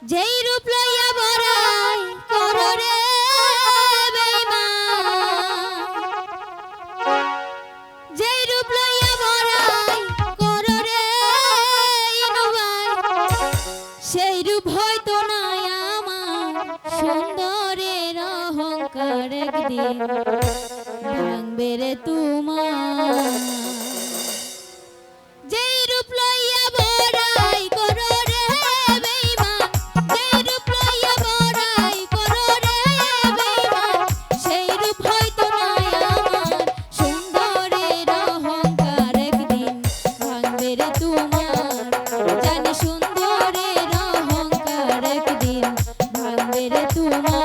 যেই রূপ লইয়া বড়াই করো রে বেঈমান, যেই রূপ লইয়া বড়াই করো রে ইনুবাই, সেই রূপ হয়তো নাই আমার সুন্দরের অহংকার একদিন ভাঙবে রে তোমার। যেই রূপ লইয়া বড়াই করো রে বেঈমান, যেই রূপ লইয়া বড়াই করো রে বেঈমান, সেই রূপ হয়তো নাই আমার সুন্দরের অহংকার একদিন ভাঙবে রে তোমার। জানি সুন্দরের অহংকার একদিন ভাঙবে রে তোমার।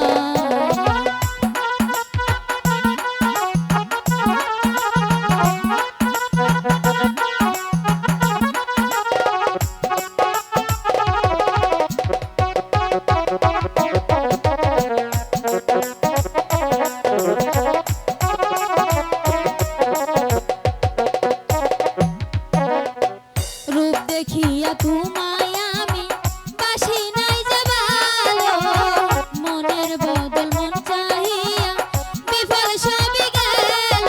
রূপ দেখিয়া তোমায় আমি বাসি নাই যে ভালো, মনের বদল মন চাহিয়া বিফল সবই গেল।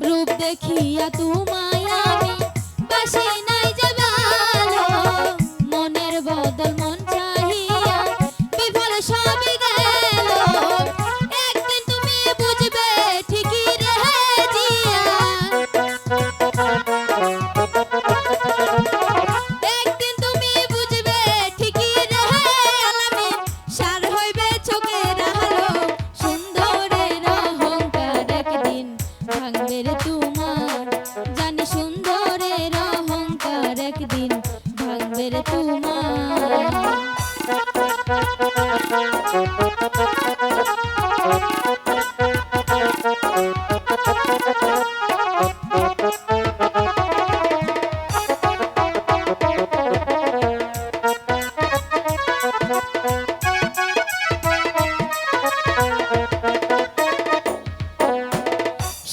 রূপ দেখিয়া তোমায় আমি বাসি নাই যে ভালো, মনের বদল মন চাহিয়া বিফল সবই গেল। একদিন তুমি বুঝবে ঠিকই রে জিয়া, একদিন তুমি বুঝবে ঠিকই রে আলামিন, সার হইবে চোখের আলো, সুন্দরের অহংকার একদিন ভাঙবে রে তোমার। জানি সুন্দরের অহংকার একদিন ভাঙবে রে তোমার।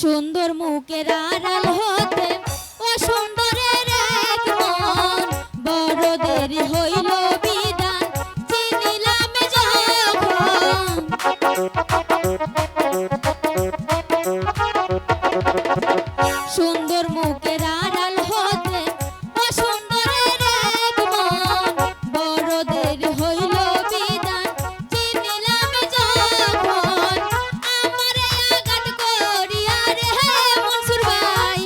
সুন্দর মুখের আড়াল হতে অসুন্দরের এক মন, বড় দেরি হইল বিদান চিনিলাম যখন। সুন্দর মুখের আড়াল হতে অসুন্দরের এক মন, বড় দেরি হইল বিদান চিনিলাম যখন। আমারে আঘাত করিয়া রে মনসুর ভাই,